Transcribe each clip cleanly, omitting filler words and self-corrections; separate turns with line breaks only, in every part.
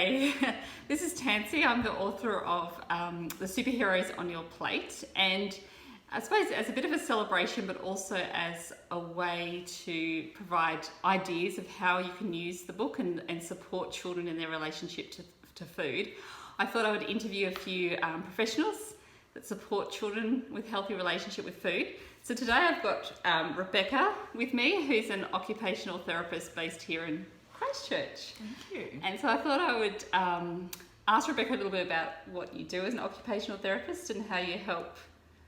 G'day, this is Tansy. I'm the author of The Superheroes on Your Plate, and I suppose as a bit of a celebration but also as a way to provide ideas of how you can use the book and support children in their relationship to food, I thought I would interview a few professionals that support children with healthy relationship with food. So today I've got Rebecca with me, who's an occupational therapist based here in Christchurch.
Thank you.
And so I thought I would ask Rebecca a little bit about what you do as an occupational therapist and how you help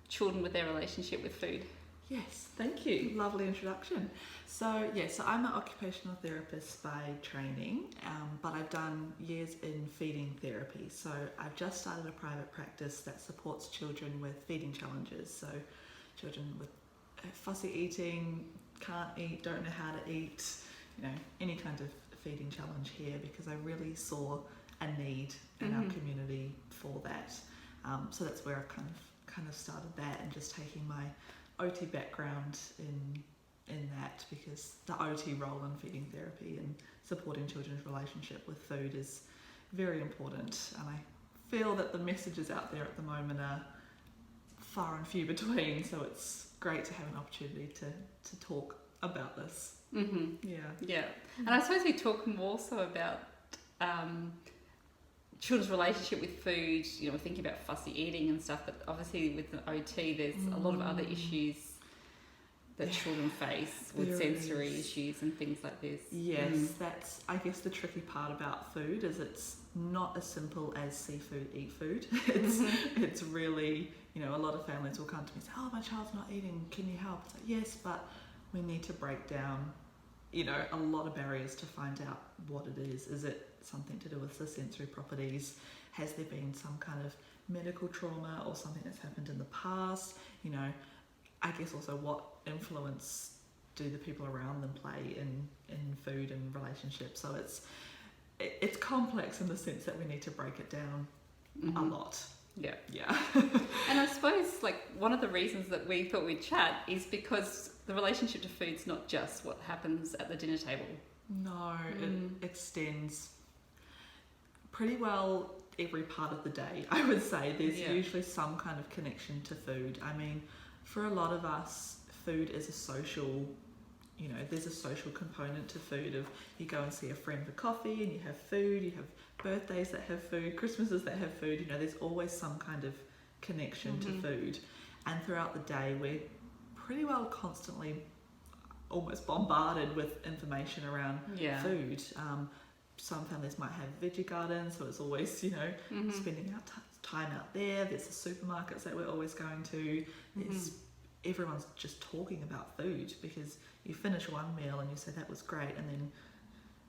children with their relationship with food.
Yes, thank you. Lovely introduction. So I'm an occupational therapist by training, but I've done years in feeding therapy. So I've just started a private practice that supports children with feeding challenges. So children with fussy eating, can't eat, don't know how to eat, any kind of feeding challenge here, because I really saw a need in our community for that. So that's where I kind of started that, and just taking my OT background in that, because the OT role in feeding therapy and supporting children's relationship with food is very important. And I feel that the messages out there at the moment are far and few between, so it's great to have an opportunity to talk about this. Yeah.
And I suppose we talk more so about children's relationship with food, we're thinking about fussy eating and stuff, but obviously with the OT there's a lot of other issues that children face with sensory issues and things like this.
Yes, that's, I guess, the tricky part about food is it's not as simple as see food, eat food. It's really, a lot of families will come to me and say, oh, my child's not eating, can you help? It's like, yes, but we need to break down, a lot of barriers to find out what it is. Is it something to do with the sensory properties? Has there been some kind of medical trauma or something that's happened in the past? I guess also what influence do the people around them play in food and relationships? So it's complex in the sense that we need to break it down a lot.
Yeah.
And
I suppose one of the reasons that we thought we'd chat is because the relationship to food's not just what happens at the dinner table.
No, it extends pretty well every part of the day, I would say. There's usually some kind of connection to food. I mean, for a lot of us, food is a social, there's a social component to food. Of you go and see a friend for coffee and you have food, you have birthdays that have food, Christmases that have food, there's always some kind of connection to food. And throughout the day, we're pretty well constantly almost bombarded with information around food. Some families might have veggie gardens, so it's always, spending our time out there. There's the supermarkets that we're always going to. Everyone's just talking about food, because you finish one meal and you say that was great, and then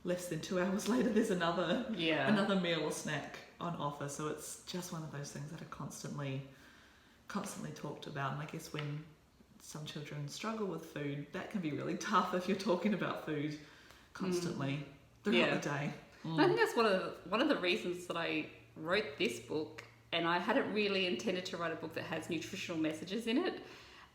less than 2 hours later there's another meal or snack on offer. So it's just one of those things that are constantly talked about. And I guess when some children struggle with food, that can be really tough if you're talking about food constantly throughout the day.
And I think that's one of the reasons that I wrote this book, and I hadn't really intended to write a book that has nutritional messages in it,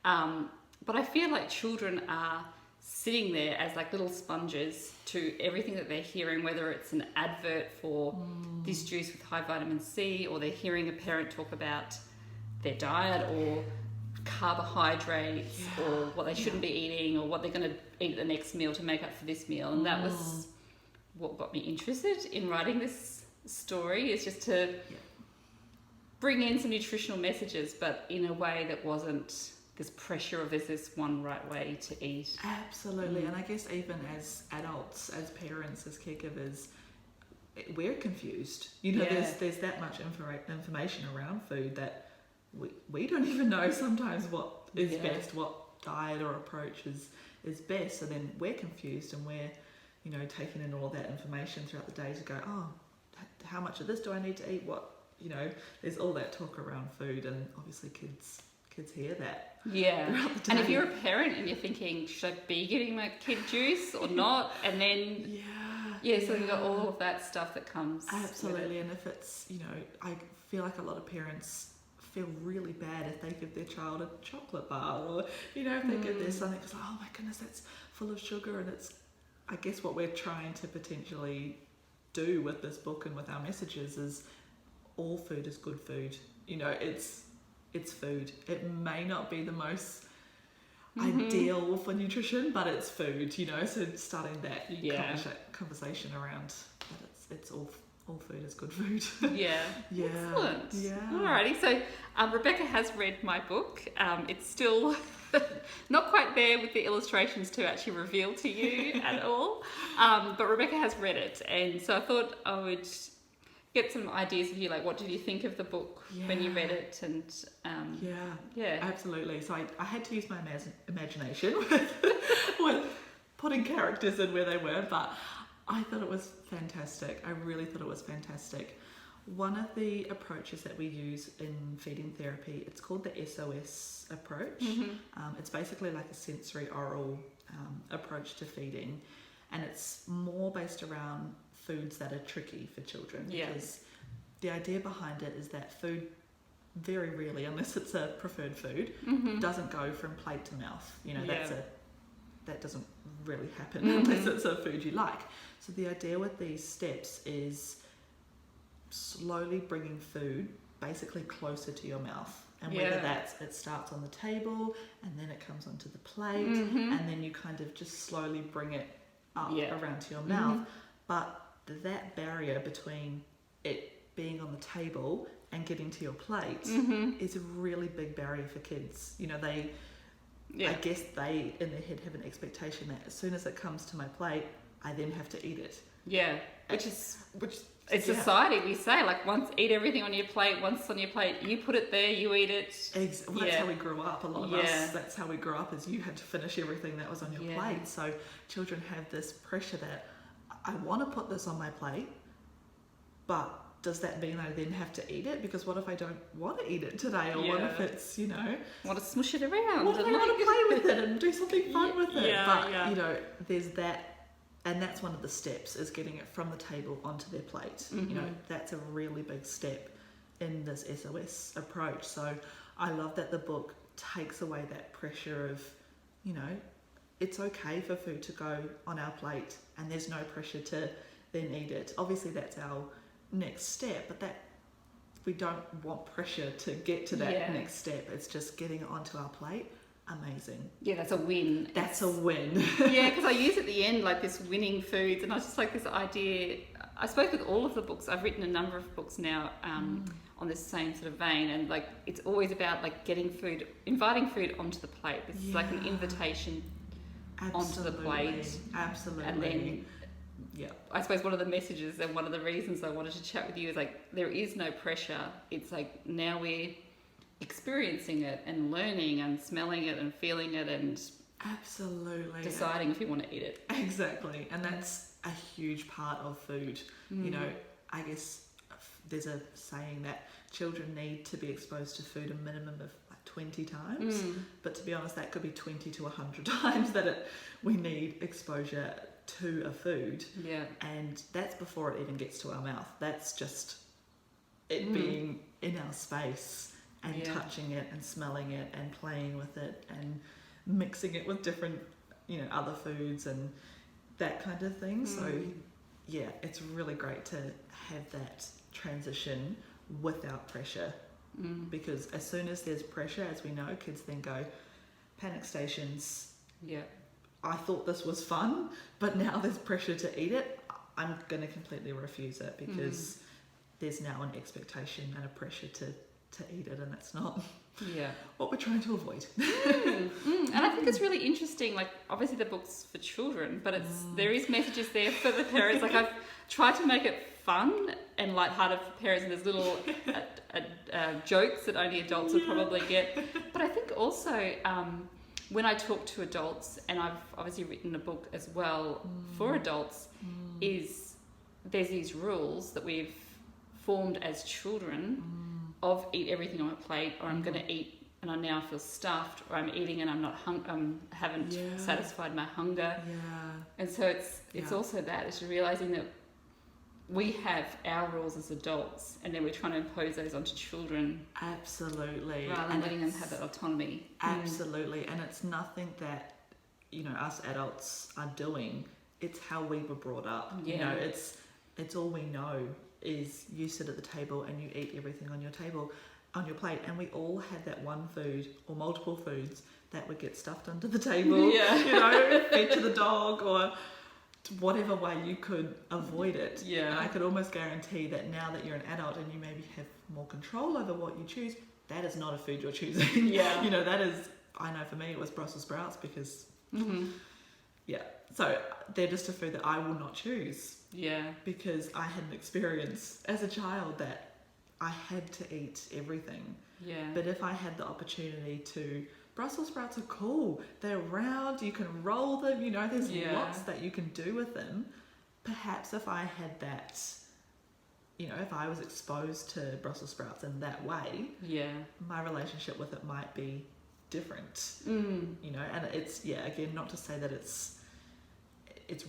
but I feel like children are sitting there as little sponges to everything that they're hearing, whether it's an advert for this juice with high vitamin C, or they're hearing a parent talk about their diet or carbohydrates or what they shouldn't be eating, or what they're going to eat at the next meal to make up for this meal. And that was what got me interested in writing this story, is just to bring in some nutritional messages, but in a way that wasn't this pressure of there's this one right way to eat.
Absolutely. And I guess even as adults, as parents, as caregivers, we're confused. There's that much information around food that we don't even know sometimes what is best, what diet or approach is best. So then we're confused, and we're taking in all that information throughout the day to go, oh, how much of this do I need to eat? What, there's all that talk around food, and obviously kids hear that.
And if you're a parent and you're thinking, should I be giving my kid juice or not? And then so you've got all of that stuff that comes.
Absolutely. And if it's, I feel like a lot of parents feel really bad if they give their child a chocolate bar, or if they give their something, it's like, oh my goodness, that's full of sugar. And it's, I guess, what we're trying to potentially do with this book and with our messages is all food is good food. You know, it's food. It may not be the most ideal for nutrition, but it's food, you know, so starting that conversation around that it's all food is good food.
Yeah. Excellent.
Yeah.
Alrighty, so Rebecca has read my book. It's still not quite there with the illustrations to actually reveal to you at all, but Rebecca has read it, and so I thought I would get some ideas of you, like what did you think of the book when you read it, and
absolutely. So I had to use my imagination with putting characters in where they were, but I thought it was fantastic. I really thought it was fantastic. One of the approaches that we use in feeding therapy, it's called the SOS approach. It's basically like a sensory oral approach to feeding, and it's more based around foods that are tricky for children, because the idea behind it is that food very rarely, unless it's a preferred food, doesn't go from plate to mouth. You know, that doesn't really happen unless it's a food you like. So the idea with these steps is slowly bringing food basically closer to your mouth, and whether that's it starts on the table and then it comes onto the plate, and then you kind of just slowly bring it up around to your mouth, but that barrier between it being on the table and getting to your plate is a really big barrier for kids. You know, I guess they in their head have an expectation that as soon as it comes to my plate, I then have to eat it. Yeah, which it's society. We say like eat everything on your plate. Once it's on your plate, you put it there, you eat it. Well, that's how we grew up. A lot of us. That's how we grew up. Is you had to finish everything that was on your plate. So children have this pressure that I want to put this on my plate, but does that mean I then have to eat it? Because what if I don't want to eat it today? Or what if it's, you know... want to smush it around. What if I want to play with it and do something fun with it? But, you know, there's that, and that's one of the steps, is getting it from the table onto their plate. You know, that's a really big step in this SOS approach. So I love that the book takes away that pressure of, you know, it's okay for food to go on our plate and there's no pressure to then eat it. Obviously that's our next step, but that we don't want pressure to get to that next step. It's just getting it onto our plate. Amazing. Yeah, that's a win. That's a win. Yeah, because I use at the end like this winning foods, and I just like this idea. I suppose with all of the books, I've written a number of books now on this same sort of vein, and like it's always about like getting food, inviting food onto the plate. This is like an invitation onto the plate. Absolutely. And then I suppose one of the messages and one of the reasons I wanted to chat with you is like there is no pressure. It's like now we're experiencing it and learning and smelling it and feeling it and deciding if you want to eat it. Exactly. And that's a huge part of food. You know, I guess there's a saying that children need to be exposed to food a minimum of like 20 times, but to be honest that could be 20 to 100 times that we need exposure to a food, and that's before it even gets to our mouth. That's just it being in our space and touching it and smelling it and playing with it and mixing it with different, you know, other foods and that kind of thing. So yeah, it's really great to have that transition without pressure, because as soon as there's pressure, as we know, kids then go panic stations. I thought this was fun, but now there's pressure to eat it. I'm going to completely refuse it because there's now an expectation and a pressure to eat it, and that's not what we're trying to avoid. And I think it's really interesting, like obviously the book's for children, but there is messages there for the parents. Like I've tried to make it fun and lighthearted for parents, and there's little jokes that only adults would probably get. But I think also... when I talk to adults, and I've obviously written a book as well for adults, is there's these rules that we've formed as children of eat everything on my plate, or I'm going to eat and I now feel stuffed, or I'm eating and I'm not haven't satisfied my hunger. And so it's also that, it's realising that we have our rules as adults, and then we're trying to impose those onto children. Absolutely. Rather than letting them have that autonomy. Absolutely. And it's nothing that, you know, us adults are doing. It's how we were brought up. You know, it's all we know is you sit at the table and you eat everything on your table, on your plate, and we all had that one food or multiple foods that would get stuffed under the table, fed to the dog, or whatever way you could avoid it.
Yeah.
And I could almost guarantee that now that you're an adult and you maybe have more control over what you choose, that is not a food you're choosing.
Yeah.
That is, I know for me it was Brussels sprouts because, so they're just a food that I will not choose. Yeah. Because I had an experience as a child that I had to eat everything. Yeah. But if I had the opportunity to, Brussels sprouts are cool. They're round, you can roll them, there's lots that you can do with them. Perhaps if I had that, if I was exposed to Brussels sprouts in that way, my relationship with it might be different. And it's, again, not to say that it's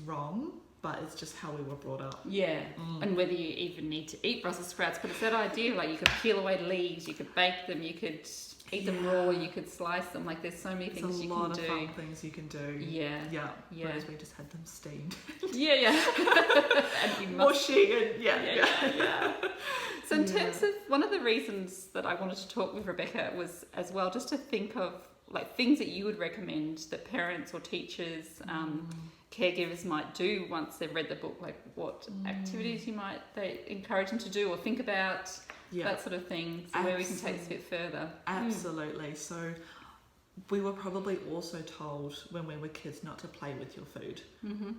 wrong, but it's just how we were brought up. Yeah, and whether you even need to eat Brussels sprouts, but it's that idea, like you could peel away leaves, you could bake them, you could eat them raw, you could slice them, like there's so many things you can do. There's a lot of fun things you can do. Yeah. Whereas we just had them steamed. And mushy and
So in terms of, one of the reasons that I wanted to talk with Rebecca was as well just to think of like things that you would recommend that parents or teachers, caregivers might do once they've read the book, like what activities they encourage them to do or think about, that sort of thing, so where we can take this a bit further.
Absolutely. So we were probably also told when we were kids not to play with your food,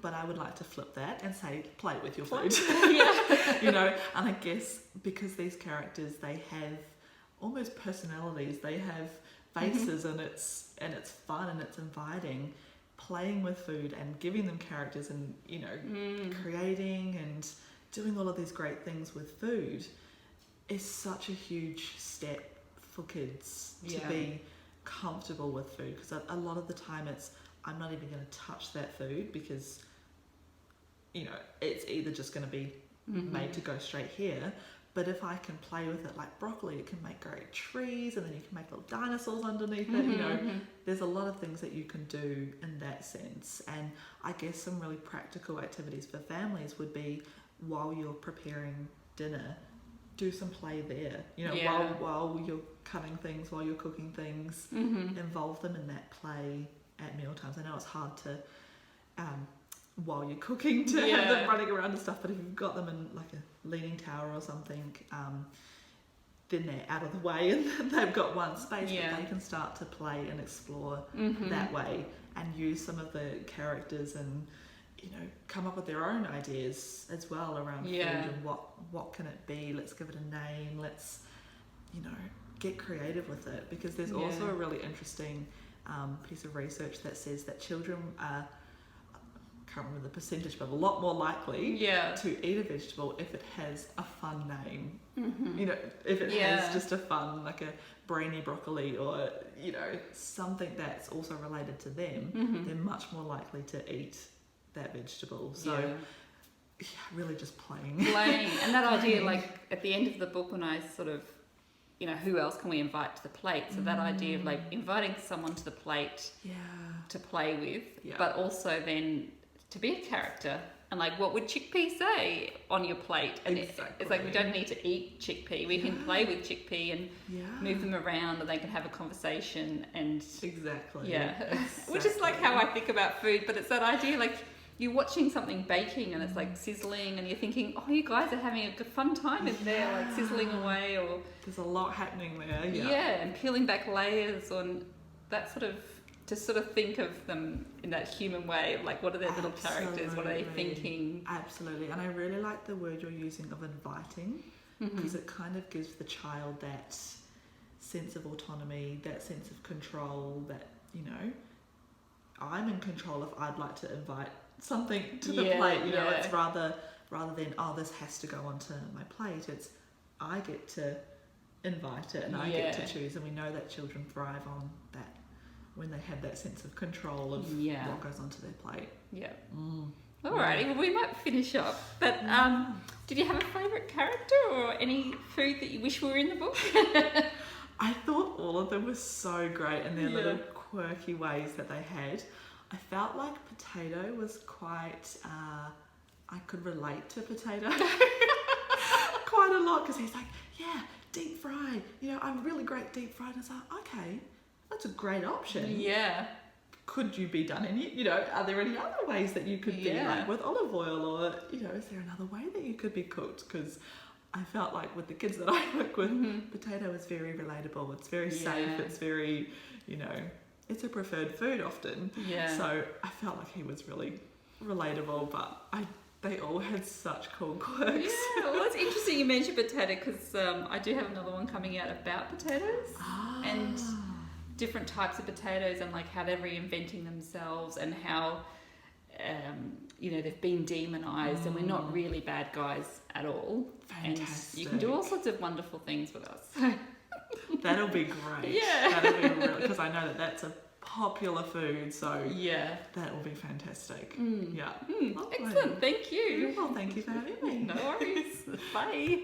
but I would like to flip that and say play with your food. And I guess because these characters, they have almost personalities, they have faces, and it's fun and it's inviting. Playing with food and giving them characters and creating and doing all of these great things with food is such a huge step for kids to be comfortable with food, because a lot of the time it's, I'm not even going to touch that food because it's either just going to be made to go straight here. But if I can play with it, like broccoli, it can make great trees, and then you can make little dinosaurs underneath it. There's a lot of things that you can do in that sense. And I guess some really practical activities for families would be, while you're preparing dinner, do some play there. While you're cutting things, while you're cooking things, involve them in that play at meal times. I know it's hard to, while you're cooking, to have them running around and stuff, but if you've got them in like a leaning tower or something, then they're out of the way and they've got one space that they can start to play and explore that way, and use some of the characters and come up with their own ideas as well around food and what can it be, let's give it a name, let's get creative with it, because there's also a really interesting piece of research that says that children are, I can't remember the percentage, but a lot more likely to eat a vegetable if it has a fun name. If it has just a fun, like a brainy broccoli, or something that's also related to them, they're much more likely to eat that vegetable. So really just playing. And that idea, like at the end of the book, when I sort of, who else can we invite to the plate? So that idea of like inviting someone to the plate to play with, but also then to be a character, and like, what would chickpea say on your plate? And it's like, we don't need to eat chickpea, we can play with chickpea and move them around, and they can have a conversation. And which is like how I think about food. But it's that idea, like you're watching something baking and it's like sizzling, and you're thinking, oh, you guys are having a fun time in there, like sizzling away, or there's a lot happening there.
And peeling back layers on that sort of, to sort of think of them in that human way of like, what are their little characters, what are they thinking?
Absolutely. And I really like the word you're using of inviting, because it kind of gives the child that sense of autonomy, that sense of control, that I'm in control if I'd like to invite something to the plate. It's rather than, oh, this has to go onto my plate, it's I get to invite it and I get to choose. And we know that children thrive on that, when they have that sense of control of what goes onto their plate.
Alrighty, well, we might finish up, but did you have a favourite character or any food that you wish were in the book?
I thought all of them were so great in their little quirky ways that they had. I felt like Potato was quite I could relate to potato quite a lot, because he's like, yeah, deep fried. You know, I'm really great deep fried. And I was like, okay, that's a great option.
Yeah.
Could you be done any, you know, are there any other ways that you could be, like with olive oil, or, you know, is there another way that you could be cooked? Because I felt like with the kids that I work with, potato is very relatable. It's very safe. It's very, you know, it's a preferred food often.
Yeah.
So I felt like he was really relatable, but they all had such cool quirks.
Yeah, well, it's interesting you mentioned potato, because I do have another one coming out about potatoes and different types of potatoes, and like how they're reinventing themselves, and how you know, they've been demonized and we're not really bad guys at all.
Fantastic.
And you can do all sorts of wonderful things with us.
That'll be great.
Yeah.
That'll be really, because I know that that's a popular food, so
yeah,
that will be fantastic. Yeah.
Excellent. Thank you.
Well, thank you for having me.
No worries. Bye.